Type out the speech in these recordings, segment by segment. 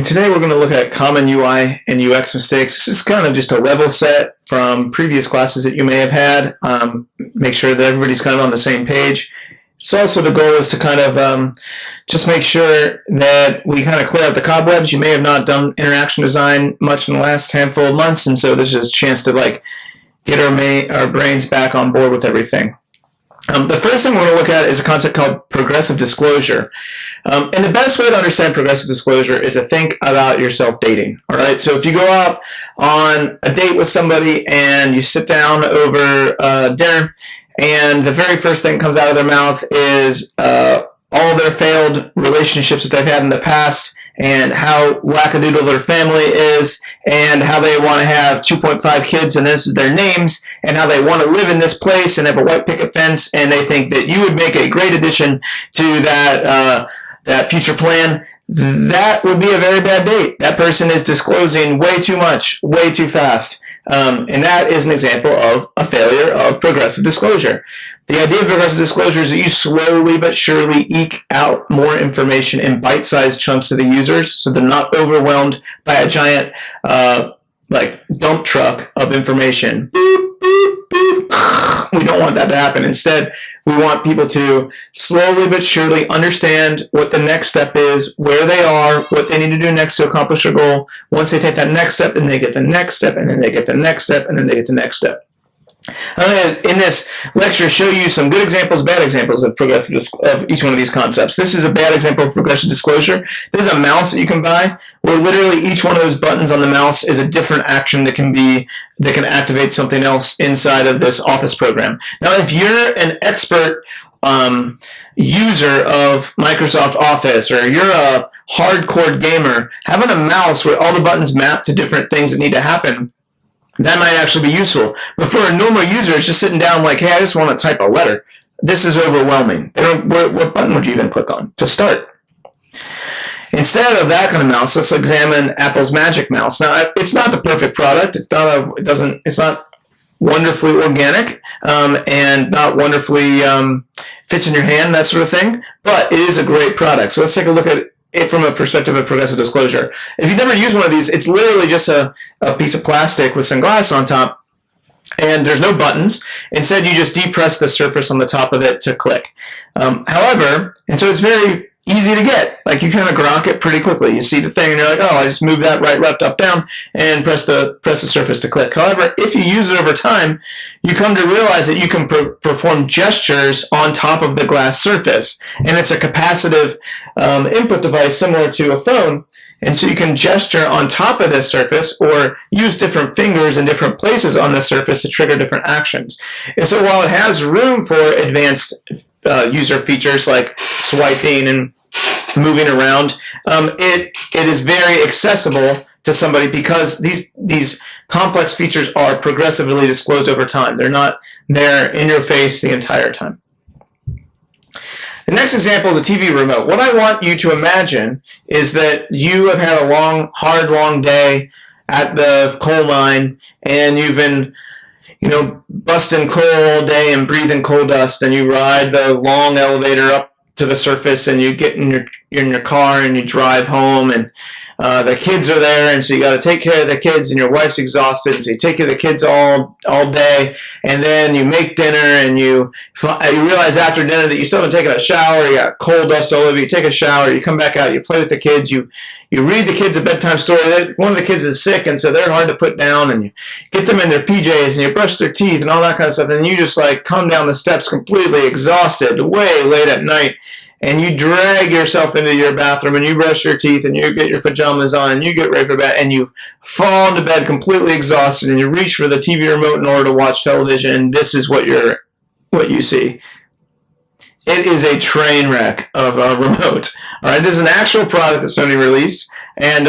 Today we're going to look at common UI and UX mistakes. This is kind of just a level set from previous classes that you may have had. Make sure that everybody's kind of on the same page. So also the goal is to kind of just make sure that we kind of clear out the cobwebs. You may have not done interaction design much in the last handful of months, and so this is a chance to get our brains back on board with everything. The first thing we're going to look at is a concept called progressive disclosure. And the best way to understand progressive disclosure is to think about yourself dating. All right. So if you go out on a date with somebody and you sit down over dinner, and the very first thing that comes out of their mouth is all their failed relationships that they've had in the past, and how wackadoodle their family is, and how they want to have 2.5 kids, and this is their names, and how they want to live in this place and have a white picket fence, and they think that you would make a great addition to that future plan. That would be a very bad date. That person is disclosing way too much, way too fast. And that is an example of a failure of progressive disclosure. The idea of progressive disclosure is that you slowly but surely eke out more information in bite-sized chunks to the users so they're not overwhelmed by a giant dump truck of information. Boop, boop, boop. We don't want that to happen. Instead, we want people to slowly but surely understand what the next step is, where they are, what they need to do next to accomplish a goal. Once they take that next step, then they get the next step, and then they get the next step, and then they get the next step. I'm going to, in this lecture, show you some good examples, bad examples of each one of these concepts. This is a bad example of progressive disclosure. This is a mouse that you can buy, where literally each one of those buttons on the mouse is a different action that can activate something else inside of this Office program. Now, if you're an expert user of Microsoft Office, or you're a hardcore gamer, having a mouse where all the buttons map to different things that need to happen, that might actually be useful. But for a normal user, it's just sitting down like, hey, I just want to type a letter. This is overwhelming. What button would you even click on to start? Instead of that kind of mouse, let's examine Apple's Magic Mouse. Now, it's not the perfect product. It's not wonderfully organic, and not wonderfully fits in your hand, that sort of thing. But it is a great product. So let's take a look at it from a perspective of progressive disclosure. If you've never used one of these, it's literally just a piece of plastic with some glass on top, and there's no buttons. Instead, you just depress the surface on the top of it to click. However, and so it's very easy to get. Like, you kind of grok it pretty quickly. You see the thing, and you're like, oh, I just move that right, left, up, down, and press the surface to click. However, if you use it over time, you come to realize that you can perform gestures on top of the glass surface. And it's a capacitive input device similar to a phone. And so you can gesture on top of this surface, or use different fingers in different places on the surface to trigger different actions. And so while it has room for advanced user features like swiping and moving around, it is very accessible to somebody because these complex features are progressively disclosed over time. They're not there in your face the entire time. The next example is a TV remote. What I want you to imagine is that you have had a long day at the coal mine, and you've been busting coal all day and breathing coal dust, and you ride the long elevator up to the surface, and you get in your car and you drive home, and the kids are there, and so you got to take care of the kids, and your wife's exhausted, so you take care of the kids all day, and then you make dinner, and you realize after dinner that you still haven't taken a shower. You got coal dust all over you. Take a shower, you come back out, you play with the kids, you read the kids a bedtime story. One of the kids is sick, and so they're hard to put down, and you get them in their PJs, and you brush their teeth and all that kind of stuff, and you just come down the steps completely exhausted, way late at night, and you drag yourself into your bathroom, and you brush your teeth, and you get your pajamas on, and you get ready for bed, and you fall into bed completely exhausted, and you reach for the TV remote in order to watch television, and this is what you see. It is a train wreck of a remote. All right, this is an actual product that Sony released, and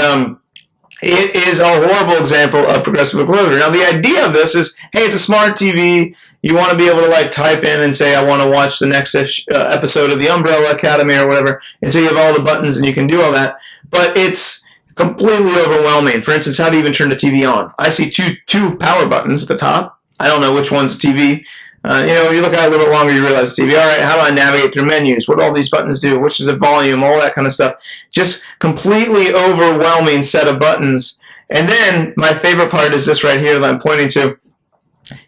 it is a horrible example of progressive disclosure. Now, the idea of this is, hey, it's a smart TV. You want to be able to type in and say, I want to watch the next episode of The Umbrella Academy or whatever, and so you have all the buttons and you can do all that. But it's completely overwhelming. For instance, how do you even turn the TV on? I see two power buttons at the top. I don't know which one's the TV. You look at it a little bit longer, you realize TV. All right, how do I navigate through menus? What do all these buttons do? Which is the volume? All that kind of stuff. Just completely overwhelming set of buttons. And then my favorite part is this right here that I'm pointing to.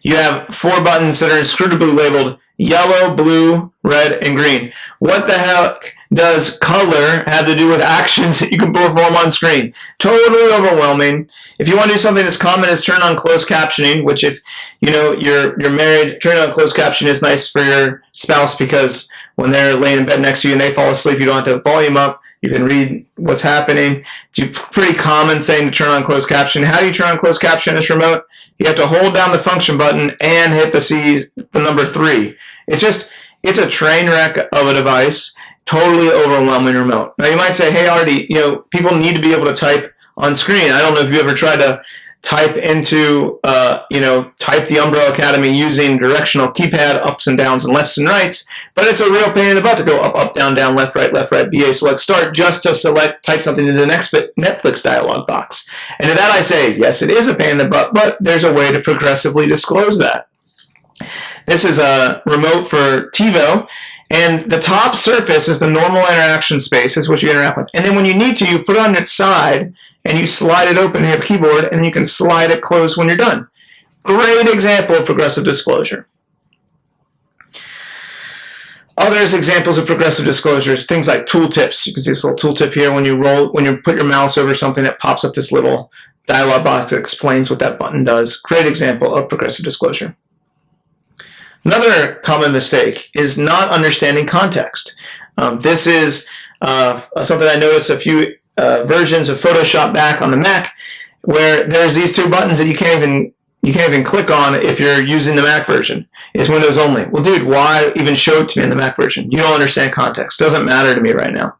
You have 4 buttons that are inscrutably labeled yellow, blue, red, and green. What the heck does color have to do with actions that you can perform on screen? Totally overwhelming. If you want to do something as common as turn on closed captioning, which if you're married, turning on closed caption is nice for your spouse because when they're laying in bed next to you and they fall asleep, you don't have to have volume up. You can read what's happening. It's a pretty common thing to turn on closed caption. How do you turn on closed caption in this remote? You have to hold down the function button and hit the number 3. It's a train wreck of a device, totally overwhelming remote. Now you might say, hey, Artie, people need to be able to type on screen. I don't know if you ever tried to type into, type the Umbrella Academy using directional keypad, ups and downs and lefts and rights, but it's a real pain in the butt to go up, up, down, down, left, right, BA, select, start, just to type something into the next Netflix dialog box. And to that I say, yes, it is a pain in the butt, but there's a way to progressively disclose that. This is a remote for TiVo, and the top surface is the normal interaction space, is what you interact with. And then when you need to, you put it on its side, and you slide it open, and you have a keyboard, and then you can slide it closed when you're done. Great example of progressive disclosure. Others examples of progressive disclosures, things like tooltips. You can see this little tooltip here. When you put your mouse over something, it pops up this little dialog box that explains what that button does. Great example of progressive disclosure. Another common mistake is not understanding context. This is something I noticed a few versions of Photoshop back on the Mac, where there's these 2 buttons that you can't even click on if you're using the Mac version. It's Windows only. Well, dude, why even show it to me in the Mac version? You don't understand context. Doesn't matter to me right now.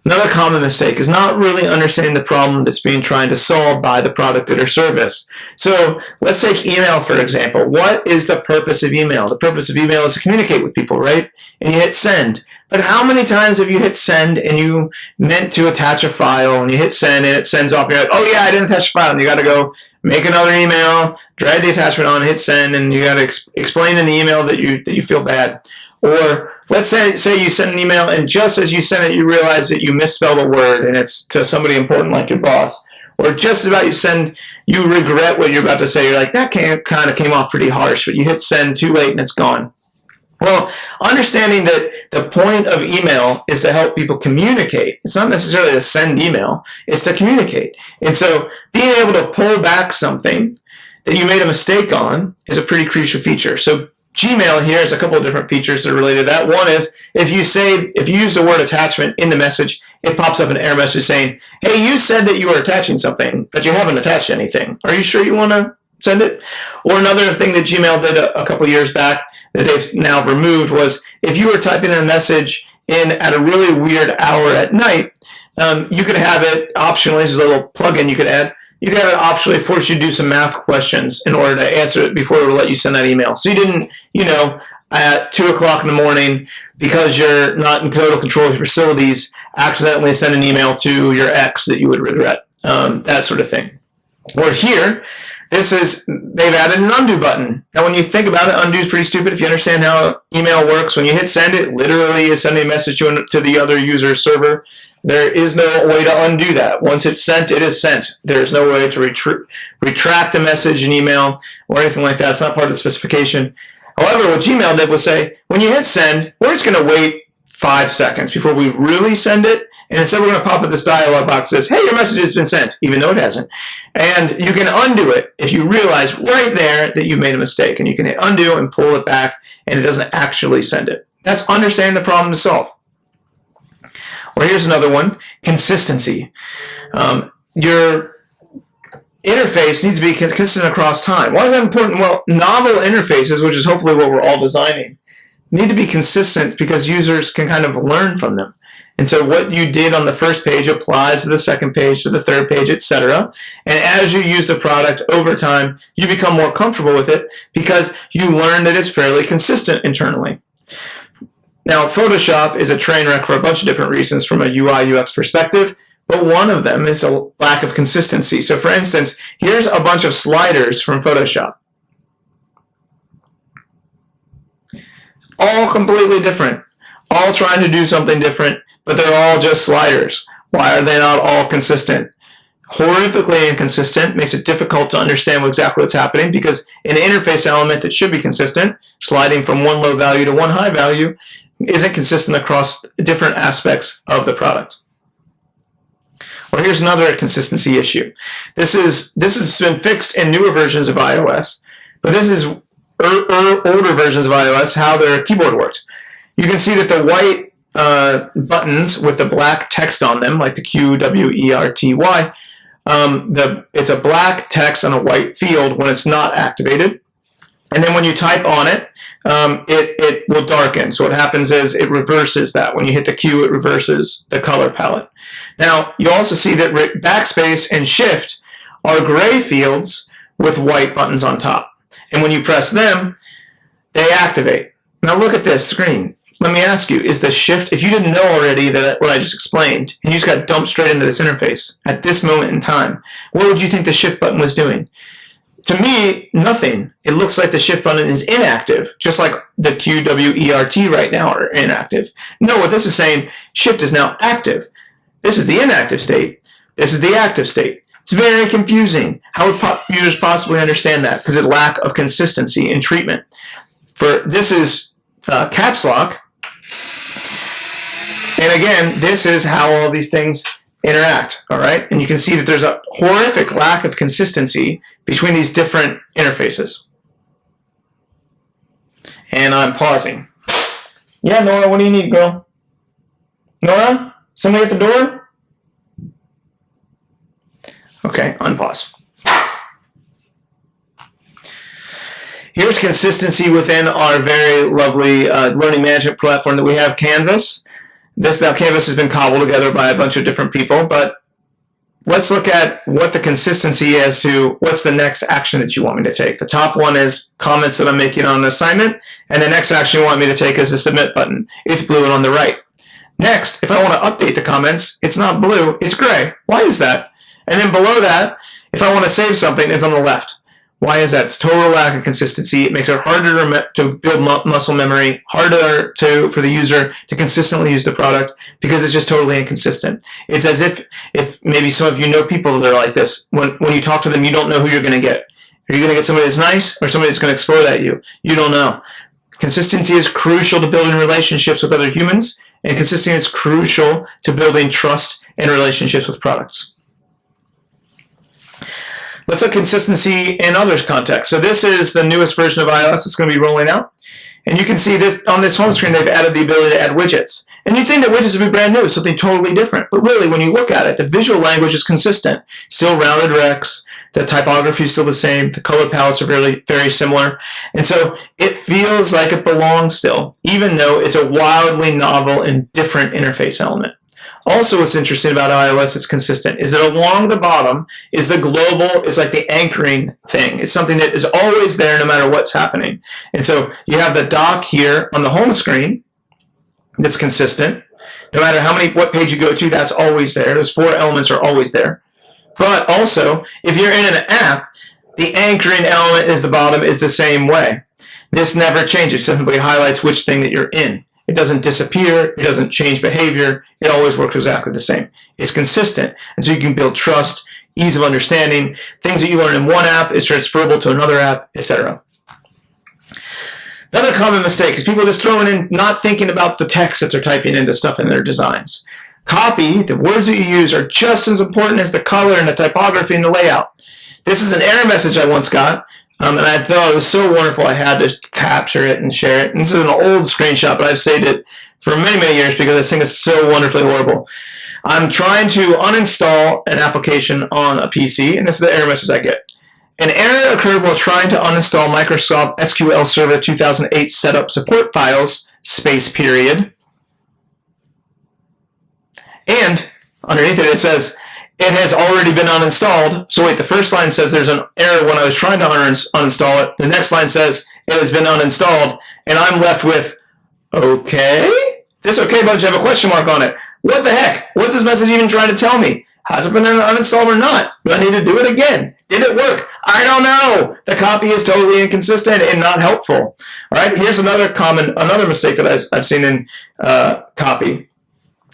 Another common mistake is not really understanding the problem that's being tried to solve by the product or service. So let's take email, for example. What is the purpose of email? The purpose of email is to communicate with people, right? And you hit send. But how many times have you hit send and you meant to attach a file and you hit send and it sends off and you're like, oh yeah, I didn't attach a file. And you got to go make another email, drag the attachment on, hit send, and you got to explain in the email that you feel bad. Or let's say you send an email and just as you send it, you realize that you misspelled a word and it's to somebody important like your boss. Or just about you regret what you're about to say. You're like, that kind of came off pretty harsh, but you hit send too late and it's gone. Well, understanding that the point of email is to help people communicate. It's not necessarily to send email. It's to communicate. And so being able to pull back something that you made a mistake on is a pretty crucial feature. So Gmail here has a couple of different features that are related to that. One is if you use the word attachment in the message, it pops up an error message saying, hey, you said that you were attaching something, but you haven't attached anything. Are you sure you want to send it? Or another thing that Gmail did a couple of years back that they've now removed was if you were typing a message in at a really weird hour at night, you could have it optionally, this is a little plugin you could add, you could have it optionally force you to do some math questions in order to answer it before it will let you send that email. So you didn't, at 2 o'clock in the morning, because you're not in total control of your facilities, accidentally send an email to your ex that you would regret, that sort of thing. Or here, they've added an undo button. Now, when you think about it, undo is pretty stupid. If you understand how email works, when you hit send, it literally is sending a message to the other user's server. There is no way to undo that. Once it's sent, it is sent. There's no way to retract a message in email or anything like that. It's not part of the specification. However, what Gmail did was say, when you hit send, we're just going to wait 5 seconds before we really send it. And instead, we're going to pop up this dialog box that says, hey, your message has been sent, even though it hasn't. And you can undo it if you realize right there that you made a mistake. And you can hit undo and pull it back, and it doesn't actually send it. That's understanding the problem to solve. Or here's another one, consistency. Your interface needs to be consistent across time. Why is that important? Well, novel interfaces, which is hopefully what we're all designing, need to be consistent because users can kind of learn from them. And so what you did on the first page applies to the second page, to the third page, etc. And as you use the product over time, you become more comfortable with it because you learn that it's fairly consistent internally. Now, Photoshop is a train wreck for a bunch of different reasons from a UI UX perspective, but one of them is a lack of consistency. So for instance, here's a bunch of sliders from Photoshop. all completely different, all trying to do something different, but they're all just sliders. Why are they not all consistent? Horrifically inconsistent, makes it difficult to understand exactly what's happening, because an interface element that should be consistent, sliding from one low value to one high value, isn't consistent across different aspects of the product. Well, here's another consistency issue. This has been fixed in newer versions of iOS, but this is older versions of iOS, how their keyboard worked. You can see that the white buttons with the black text on them, like the QWERTY, it's a black text on a white field when it's not activated. And then when you type on it, it will darken. So what happens is it reverses that. When you hit the Q, it reverses the color palette. Now, you also see that backspace and shift are gray fields with white buttons on top. And when you press them, they activate. Now look at this screen. Let me ask you, is the shift, if you didn't know already that what I just explained, and you just got dumped straight into this interface at this moment in time, what would you think the shift button was doing? To me, nothing. It looks like the shift button is inactive, just like the QWERT right now are inactive. No, what this is saying, shift is now active. This is the inactive state. This is the active state. It's very confusing. How would users possibly understand that? Because of lack of consistency in treatment. This is caps lock. And again, this is how all these things interact, all right? And you can see that there's a horrific lack of consistency between these different interfaces. And I'm pausing. Yeah, Nora, what do you need, girl? Nora? Somebody at the door? Okay, unpause. Here's consistency within our very lovely learning management platform that we have, Canvas. Canvas has been cobbled together by a bunch of different people, but let's look at what the consistency is to what's the next action that you want me to take. The top one is comments that I'm making on an assignment, and the next action you want me to take is the submit button. It's blue and on the right. Next, if I want to update the comments, it's not blue, it's gray. Why is that? And then below that, if I want to save something, it's on the left. Why is that? It's total lack of consistency. It makes it harder to build muscle memory, harder for the user to consistently use the product, because it's just totally inconsistent. It's as if maybe some of you know people that are like this. When you talk to them, you don't know who you're going to get. Are you going to get somebody that's nice or somebody that's going to explode at you? You don't know. Consistency is crucial to building relationships with other humans, and consistency is crucial to building trust and relationships with products. Let's look at consistency in other contexts. So this is the newest version of iOS that's going to be rolling out. And you can see this on this home screen, they've added the ability to add widgets. And you think that widgets would be brand new, something totally different. But really, when you look at it, the visual language is consistent. Still rounded rects, the typography is still the same, the color palettes are very, very similar. And so it feels like it belongs still, even though it's a wildly novel and different interface element. Also, what's interesting about iOS that's consistent is that along the bottom is the global, it's like the anchoring thing. It's something that is always there no matter what's happening. And so you have the dock here on the home screen that's consistent. No matter what page you go to, that's always there. Those four elements are always there. But also, if you're in an app, the anchoring element is the bottom is the same way. This never changes. It simply highlights which thing that you're in. It doesn't disappear. It doesn't change behavior. It always works exactly the same. It's consistent. And so you can build trust, ease of understanding. Things that you learn in one app is transferable to another app, etc. Another common mistake is people just throwing in, not thinking about the text that they're typing into stuff in their designs. Copy, the words that you use are just as important as the color and the typography and the layout. This is an error message I once got. And I thought it was so wonderful I had to capture it and share it. And this is an old screenshot, but I've saved it for many, many years because this thing is so wonderfully horrible. I'm trying to uninstall an application on a PC, and this is the error message I get. An error occurred while trying to uninstall Microsoft SQL Server 2008 setup support files, _. And underneath it, it says, it has already been uninstalled. So wait, the first line says there's an error when I was trying to uninstall it. The next line says it has been uninstalled. And I'm left with, okay? This okay button should have a question mark on it. What the heck? What's this message even trying to tell me? Has it been uninstalled or not? Do I need to do it again? Did it work? I don't know. The copy is totally inconsistent and not helpful. All right, here's another mistake that I've seen in copy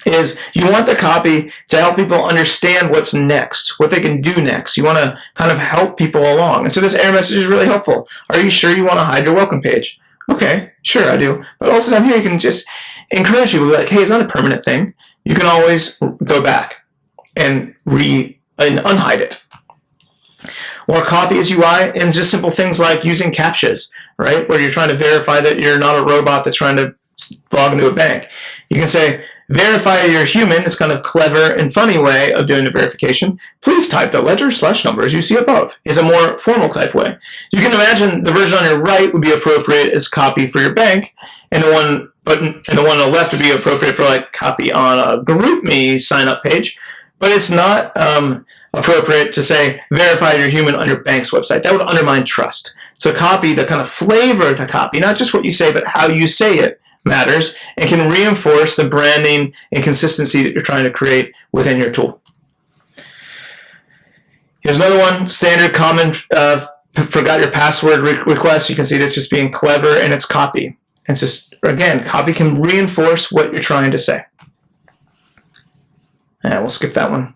is you want the copy to help people understand what's next, what they can do next. You want to kind of help people along. And so this error message is really helpful. Are you sure you want to hide your welcome page? Okay, sure I do. But also down here you can just encourage people to be like, hey, it's not a permanent thing. You can always go back and unhide it. Or copy as UI, and just simple things like using CAPTCHAs, right? Where you're trying to verify that you're not a robot that's trying to log into a bank. You can say, verify you're human. It's kind of clever and funny way of doing the verification. Please type the letter/number as you see above, is a more formal type way. You can imagine the version on your right would be appropriate as copy for your bank, and the one on the left would be appropriate for like copy on a GroupMe sign up page. But it's not appropriate to say verify you're human on your bank's website. That would undermine trust. So copy, the kind of flavor of the copy, not just what you say, but how you say it, matters and can reinforce the branding and consistency that you're trying to create within your tool. Here's another one, standard common forgot your password request. You can see that's just being clever and it's copy. It's just, again, copy can reinforce what you're trying to say. And we'll skip that one.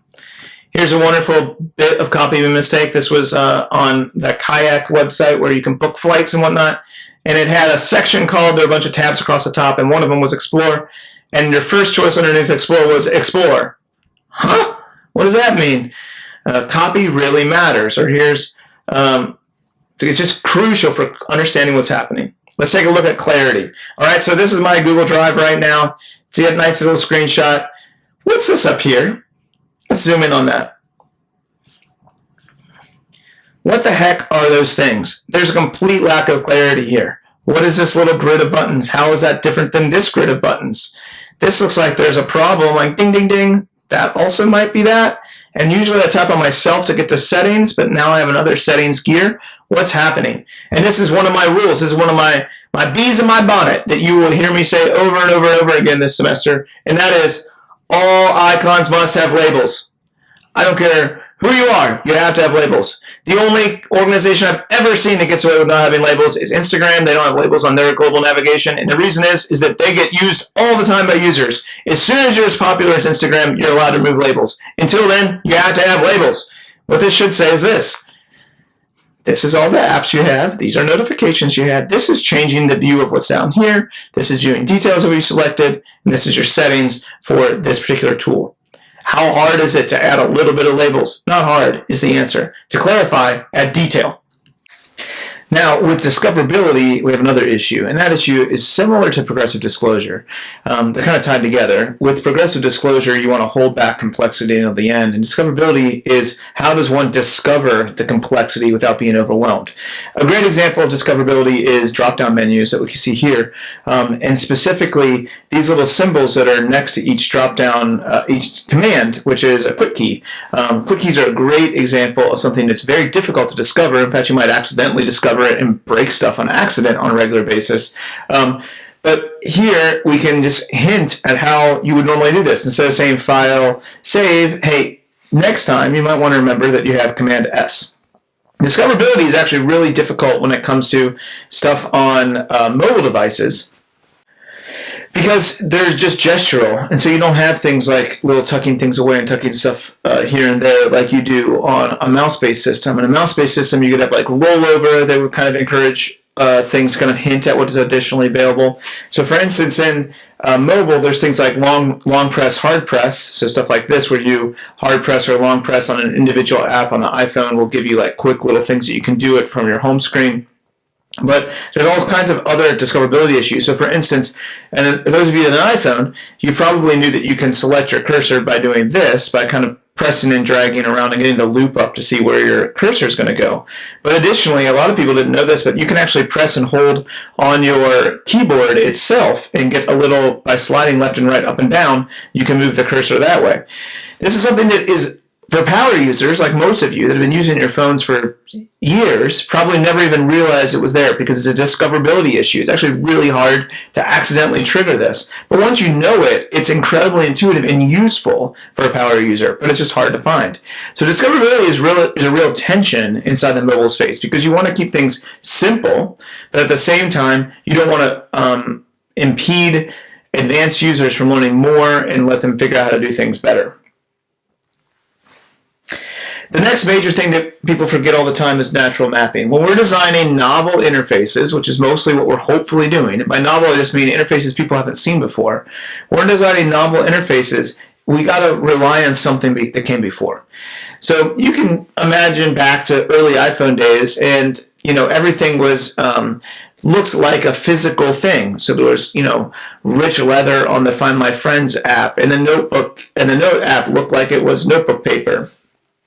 Here's a wonderful bit of copy mistake. This was on the Kayak website where you can book flights and whatnot. And it had a section called, there were a bunch of tabs across the top, and one of them was Explore. And your first choice underneath Explore was Explore. Huh? What does that mean? Copy really matters. Or here's, it's just crucial for understanding what's happening. Let's take a look at clarity. All right, so this is my Google Drive right now. See a nice little screenshot. What's this up here? Let's zoom in on that. What the heck are those things? There's a complete lack of clarity here. What is this little grid of buttons? How is that different than this grid of buttons? This looks like there's a problem, like ding, ding, ding. That also might be that. And usually I tap on myself to get to settings, but now I have another settings gear. What's happening? And this is one of my rules. This is one of my bees in my bonnet that you will hear me say over and over and over again this semester. And that is, all icons must have labels. I don't care who you are, you have to have labels. The only organization I've ever seen that gets away with not having labels is Instagram. They don't have labels on their global navigation, and the reason is that they get used all the time by users. As soon as you're as popular as Instagram, you're allowed to remove labels. Until then, you have to have labels. What this should say is this. This is all the apps you have. These are notifications you had. This is changing the view of what's down here. This is viewing details of what you selected, and this is your settings for this particular tool. How hard is it to add a little bit of labels? Not hard is the answer. To clarify, add detail. Now, with discoverability, we have another issue, and that issue is similar to progressive disclosure. They're kind of tied together. With progressive disclosure, you want to hold back complexity until the end, and discoverability is how does one discover the complexity without being overwhelmed. A great example of discoverability is drop-down menus that we can see here, and specifically these little symbols that are next to each drop-down, each command, which is a quick key. Quick keys are a great example of something that's very difficult to discover. In fact, you might accidentally discover it and break stuff on accident on a regular basis. But here we can just hint at how you would normally do this. Instead of saying file, save, hey, next time you might want to remember that you have Command S. Discoverability is actually really difficult when it comes to stuff on mobile devices, because there's just gestural, and so you don't have things like little tucking things away and tucking stuff here and there like you do on a mouse-based system. In a mouse-based system, you could have like rollover that would kind of encourage things to kind of hint at what is additionally available. So for instance, in mobile, there's things like long press, hard press, so stuff like this where you hard press or long press on an individual app on the iPhone will give you like quick little things that you can do it from your home screen. But there's all kinds of other discoverability issues. So for instance, and those of you with an iPhone, you probably knew that you can select your cursor by doing this, by kind of pressing and dragging around and getting the loop up to see where your cursor is going to go. But additionally, a lot of people didn't know this, but you can actually press and hold on your keyboard itself and get a little, by sliding left and right, up and down, you can move the cursor that way. This is something that is For power users, like most of you that have been using your phones for years, probably never even realized it was there because it's a discoverability issue. It's actually really hard to accidentally trigger this. But once you know it, it's incredibly intuitive and useful for a power user, but it's just hard to find. So discoverability is a real tension inside the mobile space because you want to keep things simple, but at the same time, you don't want to impede advanced users from learning more and let them figure out how to do things better. The next major thing that people forget all the time is natural mapping. When we're designing novel interfaces, which is mostly what we're hopefully doing, and by novel I just mean interfaces people haven't seen before. When we're designing novel interfaces, we got to rely on something that came before. So you can imagine back to early iPhone days, and everything was looked like a physical thing. So there was rich leather on the Find My Friends app, and the Note app looked like it was notebook paper.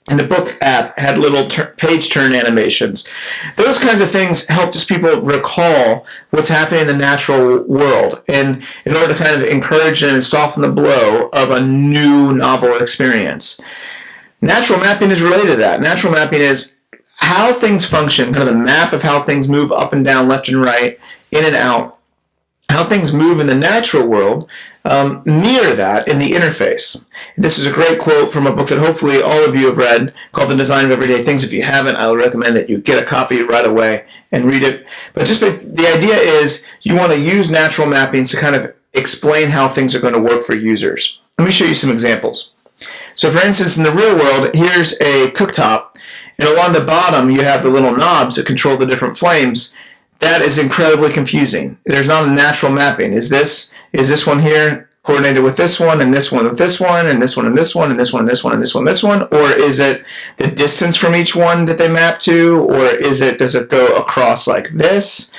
And the book app had little page turn animations. Those kinds of things help just people recall what's happening in the natural world, and in order to kind of encourage and soften the blow of a new novel experience. Natural mapping is related to that. Natural mapping is how things function, kind of the map of how things move up and down, left and right, in and out. How things move in the natural world mirror that in the interface. This is a great quote from a book that hopefully all of you have read called The Design of Everyday Things. If you haven't, I would recommend that you get a copy right away and read it. But the idea is you want to use natural mappings to kind of explain how things are going to work for users. Let me show you some examples. So for instance, in the real world, here's a cooktop, and along the bottom you have the little knobs that control the different flames. That is incredibly confusing. There's not a natural mapping. Is this one here coordinated with this one, and this one with this one, and this one and this one, and this one and this one, and this one and this one? Or is it the distance from each one that they map to? Or does it go across like this?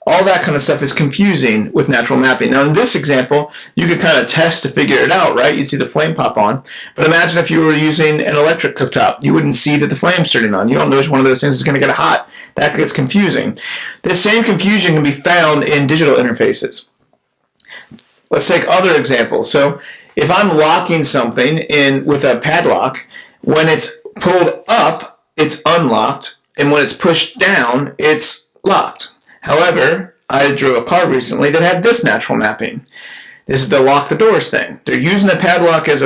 All that kind of stuff is confusing with natural mapping. Now in this example, you could kind of test to figure it out, right? You see the flame pop on. But imagine if you were using an electric cooktop. You wouldn't see that the flame's turning on. You don't know which one of those things is going to get hot. That gets confusing. This same confusion can be found in digital interfaces. Let's take other examples. So if I'm locking something in with a padlock, when it's pulled up, it's unlocked, and when it's pushed down, it's locked. However, I drove a car recently that had this natural mapping. This is the lock the doors thing. They're using a padlock as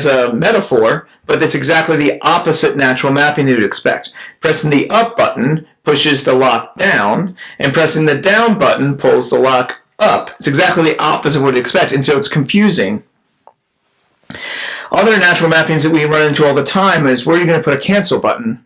a metaphor, but it's exactly the opposite natural mapping that you'd expect. Pressing the up button pushes the lock down, and pressing the down button pulls the lock up. It's exactly the opposite of what you'd expect, and so it's confusing. Other natural mappings that we run into all the time is where you're going to put a cancel button.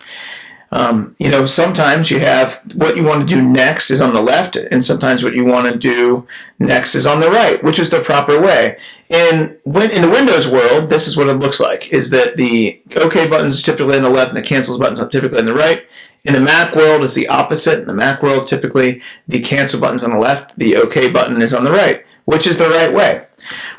Sometimes you have what you want to do next is on the left, and sometimes what you want to do next is on the right, which is the proper way. In the Windows world, this is what it looks like, is that the OK button is typically on the left and the cancel buttons are typically on the right. In the Mac world, it's the opposite. In the Mac world, typically the cancel button's on the left, the OK button is on the right. Which is the right way?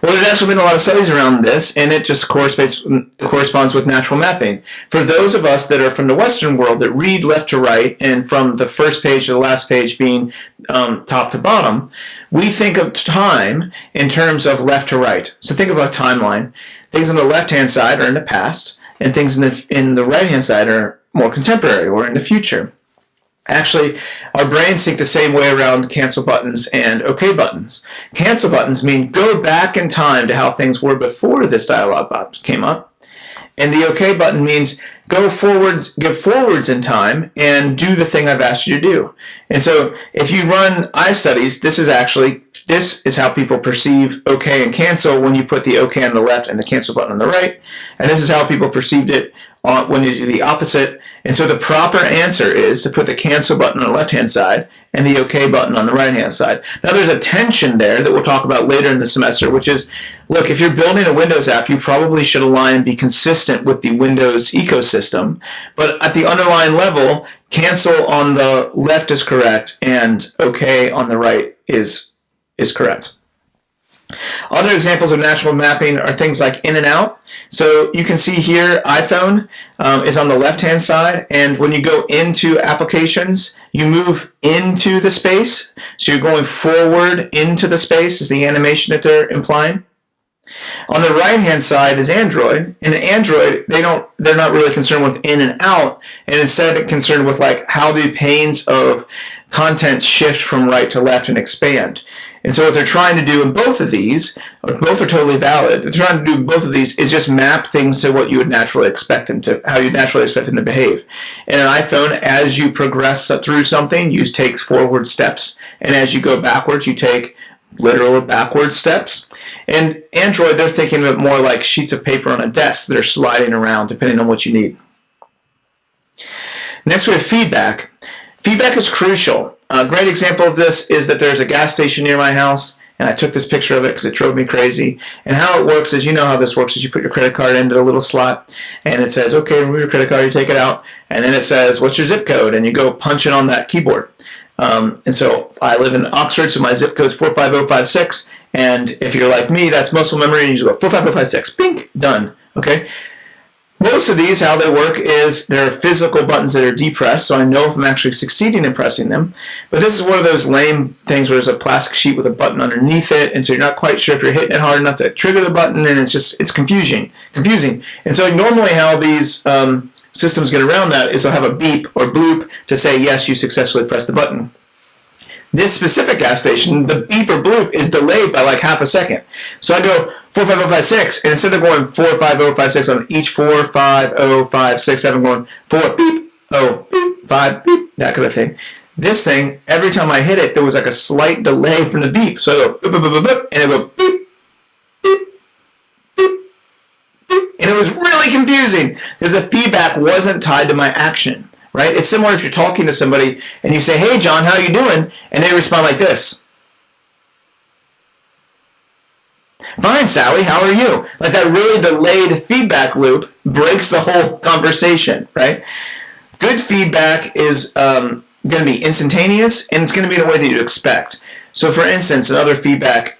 Well, there's actually been a lot of studies around this, and it just corresponds with natural mapping. For those of us that are from the Western world that read left to right, and from the first page to the last page being top to bottom, we think of time in terms of left to right. So think of a timeline. Things on the left-hand side are in the past, and things in the right-hand side are more contemporary or in the future. Actually, our brains think the same way around cancel buttons and OK buttons. Cancel buttons mean go back in time to how things were before this dialog box came up. And the OK button means go forwards in time and do the thing I've asked you to do. And so if you run iStudies, this is how people perceive OK and cancel when you put the OK on the left and the cancel button on the right. And this is how people perceived it when you do the opposite. And so the proper answer is to put the cancel button on the left-hand side and the OK button on the right-hand side. Now there's a tension there that we'll talk about later in the semester, which is, look, if you're building a Windows app, you probably should align and be consistent with the Windows ecosystem. But at the underlying level, cancel on the left is correct and OK on the right is correct. Other examples of natural mapping are things like in and out. So you can see here iPhone is on the left-hand side, and when you go into applications, you move into the space. So you're going forward into the space is the animation that they're implying. On the right-hand side is Android. In Android, they're not really concerned with in and out, and instead they're concerned with like how do panes of content shift from right to left and expand. And so what they're trying to do in both of these, both are totally valid. They're trying to do in both of these is just map things to what you would naturally expect them to, how you naturally expect them to behave. In an iPhone, as you progress through something, you take forward steps, and as you go backwards, you take literal backward steps. And Android, they're thinking of it more like sheets of paper on a desk that are sliding around depending on what you need. Next, we have feedback. Feedback is crucial. A great example of this is that there's a gas station near my house, and I took this picture of it because it drove me crazy. And how it works is, you know how this works, is you put your credit card into the little slot, and it says, okay, remove your credit card, you take it out, and then it says, what's your zip code? And you go punch it on that keyboard. And so I live in Oxford, so my zip code is 45056, and if you're like me, that's muscle memory, and you just go 45056, bink, done, okay? Most of these, how they work is there are physical buttons that are depressed, so I know if I'm actually succeeding in pressing them. But this is one of those lame things where there's a plastic sheet with a button underneath it, and so you're not quite sure if you're hitting it hard enough to trigger the button, and it's confusing. And so normally how these systems get around that is they'll have a beep or bloop to say, yes, you successfully pressed the button. This specific gas station, the beep or bloop is delayed by like half a second. So I go 45056, and instead of going 45056 on each 45056, I'm going 4 beep, oh beep, 5 beep, that kind of thing. This thing, every time I hit it, there was like a slight delay from the beep. So I go boop, boop, boop, boop, boop, and it go beep, beep, beep, beep, and it was really confusing because the feedback wasn't tied to my action. Right? It's similar if you're talking to somebody and you say, hey, John, how are you doing? And they respond like this. Fine, Sally, how are you? Like that really delayed feedback loop breaks the whole conversation, right? Good feedback is going to be instantaneous, and it's going to be in a way that you expect. So for instance, another feedback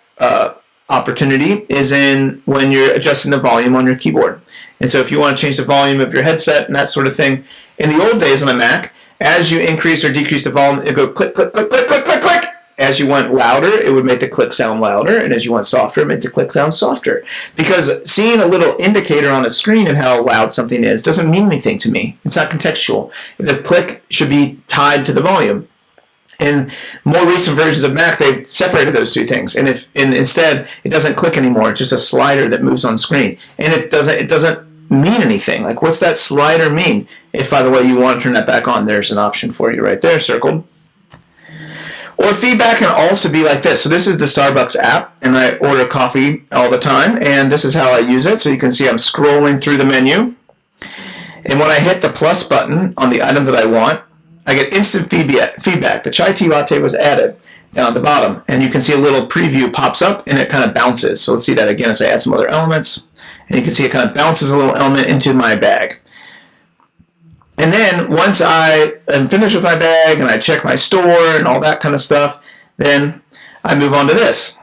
opportunity is in when you're adjusting the volume on your keyboard. And so if you want to change the volume of your headset and that sort of thing, in the old days on a Mac, as you increase or decrease the volume, it would go click, click, click, click, click, click, click. As you went louder, it would make the click sound louder, and as you went softer, it made the click sound softer. Because seeing a little indicator on a screen of how loud something is doesn't mean anything to me. It's not contextual. The click should be tied to the volume. In more recent versions of Mac, they've separated those two things, and instead it doesn't click anymore. It's just a slider that moves on screen, and it doesn't mean anything. Like, what's that slider mean? If, by the way, you want to turn that back on, there's an option for you right there, circled. Or feedback can also be like this. So this is the Starbucks app, and I order coffee all the time, and this is how I use it. So you can see I'm scrolling through the menu, and when I hit the plus button on the item that I want, I get instant feedback. The chai tea latte was added down at the bottom, and you can see a little preview pops up, and it kind of bounces. So let's see that again as I add some other elements, and you can see it kind of bounces a little element into my bag. And then once I am finished with my bag and I check my store and all that kind of stuff, then I move on to this,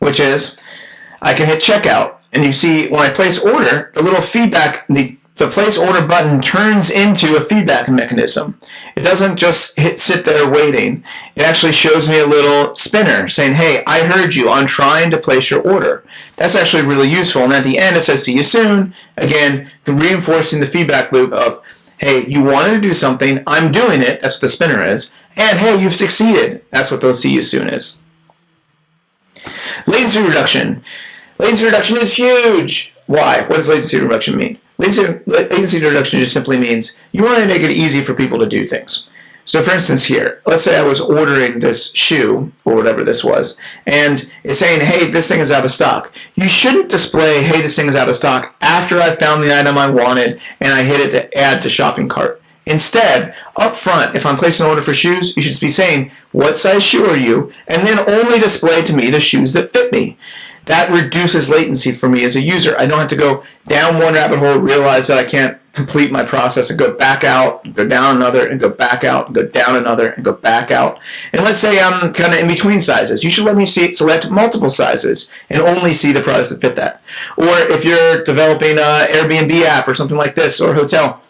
which is I can hit checkout. And you see when I place order, the little feedback, the place order button turns into a feedback mechanism. It doesn't just sit there waiting. It actually shows me a little spinner saying, hey, I heard you. I'm trying to place your order. That's actually really useful. And at the end, it says, see you soon. Again, reinforcing the feedback loop of, hey, you wanted to do something. I'm doing it. That's what the spinner is. And, hey, you've succeeded. That's what the see you soon is. Latency reduction. Latency reduction is huge. Why? What does latency reduction mean? Latency reduction just simply means you want to make it easy for people to do things. So for instance here, let's say I was ordering this shoe, or whatever this was, and it's saying, hey, this thing is out of stock. You shouldn't display, hey, this thing is out of stock, after I found the item I wanted and I hit it to add to shopping cart. Instead, up front, if I'm placing an order for shoes, you should be saying, what size shoe are you? And then only display to me the shoes that fit me. That reduces latency for me as a user. I don't have to go down one rabbit hole, realize that I can't complete my process, and go back out, and go down another, and go back out, and go down another, and go back out. And let's say I'm kind of in between sizes. You should let me select multiple sizes and only see the products that fit that. Or if you're developing an Airbnb app or something like this, or a hotel,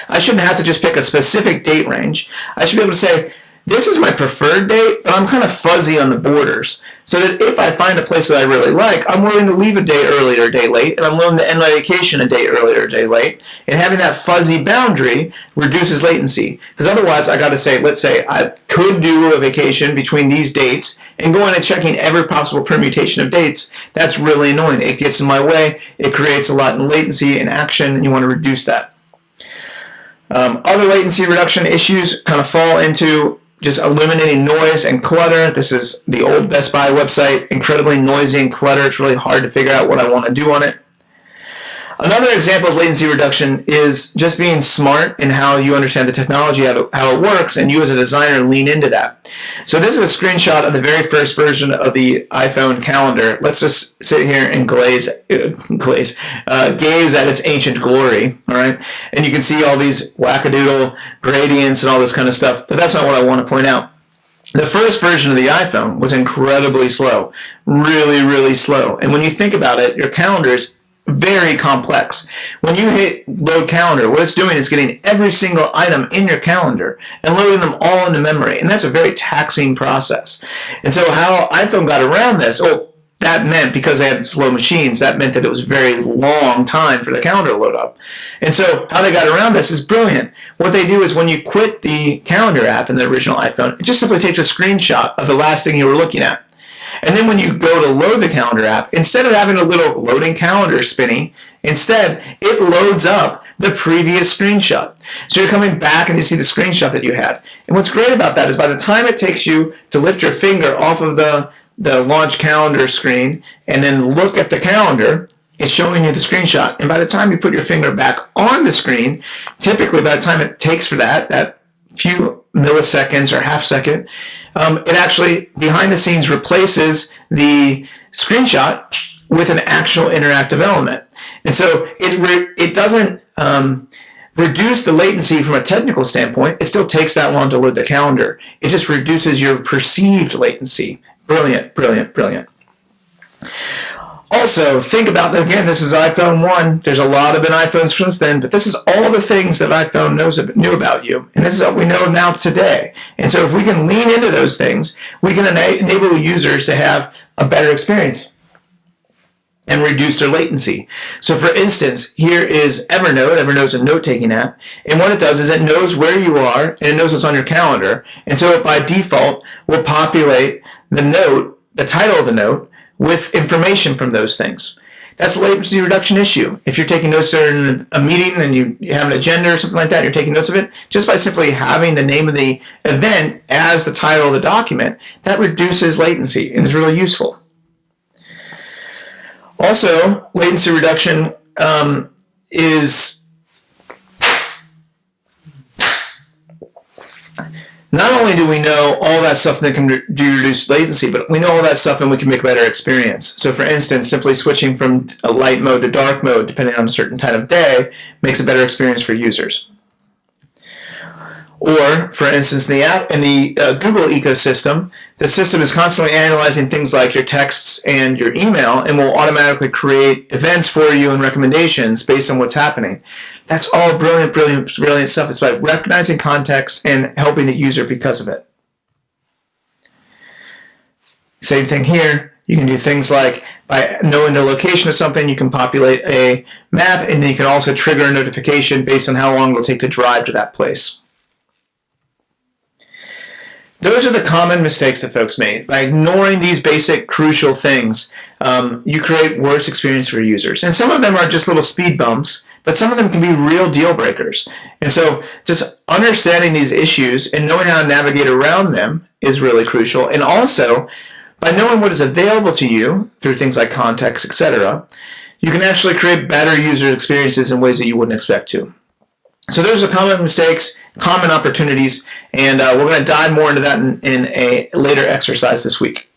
I shouldn't have to just pick a specific date range. I should be able to say, this is my preferred date, but I'm kind of fuzzy on the borders. so that if I find a place that I really like, I'm willing to leave a day early or a day late, and I'm willing to end my vacation a day early or a day late. And having that fuzzy boundary reduces latency. Because otherwise, I got to say, let's say I could do a vacation between these dates, and going and checking every possible permutation of dates, that's really annoying. It gets in my way. It creates a lot in latency and action, and you want to reduce that. Other latency reduction issues kind of fall into just eliminating noise and clutter. This is the old Best Buy website, incredibly noisy and clutter. It's really hard to figure out what I want to do on it. Another example of latency reduction is just being smart in how you understand the technology, how it works, and you as a designer lean into that. So this is a screenshot of the very first version of the iPhone calendar. Let's just sit here and gaze at its ancient glory, all right? And you can see all these wackadoodle gradients and all this kind of stuff, but that's not what I want to point out. The first version of the iPhone was incredibly slow, really, really slow. And when you think about it, your calendar is very complex. When you hit load calendar, what it's doing is getting every single item in your calendar and loading them all into memory. And that's a very taxing process. And so how iPhone got around this, that meant, because they had slow machines, that meant that it was a very long time for the calendar to load up. And so how they got around this is brilliant. What they do is when you quit the calendar app in the original iPhone, it just simply takes a screenshot of the last thing you were looking at. And then when you go to load the calendar app, instead of having a little loading calendar spinning, instead it loads up the previous screenshot. So you're coming back and you see the screenshot that you had. And what's great about that is by the time it takes you to lift your finger off of the launch calendar screen and then look at the calendar, it's showing you the screenshot. And by the time you put your finger back on the screen, typically by the time it takes for that few milliseconds or half second, it actually behind the scenes replaces the screenshot with an actual interactive element. And so it doesn't reduce the latency from a technical standpoint. It still takes that long to load the calendar. It just reduces your perceived latency. Brilliant, brilliant, brilliant. Also, think about, again, this is iPhone 1. There's a lot of iPhones since then, but this is all the things that iPhone knew about you. And this is what we know now today. And so if we can lean into those things, we can enable users to have a better experience and reduce their latency. So for instance, here is Evernote. Evernote's a note-taking app. And what it does is it knows where you are, and it knows what's on your calendar. And so it by default will populate the note, the title of the note, with information from those things. That's a latency reduction issue. If you're taking notes during a meeting and you have an agenda or something like that, you're taking notes of it, just by simply having the name of the event as the title of the document, that reduces latency and is really useful. Also, latency reduction is not only do we know all that stuff that can reduce latency, but we know all that stuff and we can make a better experience. So for instance, simply switching from a light mode to dark mode, depending on a certain time of day, makes a better experience for users. Or, for instance, in the Google ecosystem, the system is constantly analyzing things like your texts and your email and will automatically create events for you and recommendations based on what's happening. That's all brilliant, brilliant, brilliant stuff. It's about recognizing context and helping the user because of it. Same thing here. You can do things like, by knowing the location of something, you can populate a map, and then you can also trigger a notification based on how long it will take to drive to that place. Those are the common mistakes that folks make. By ignoring these basic, crucial things, you create worse experience for users. And some of them are just little speed bumps, but some of them can be real deal breakers. And so just understanding these issues and knowing how to navigate around them is really crucial. And also, by knowing what is available to you through things like context, etc., you can actually create better user experiences in ways that you wouldn't expect to. So those are common mistakes, common opportunities, and we're going to dive more into that in a later exercise this week.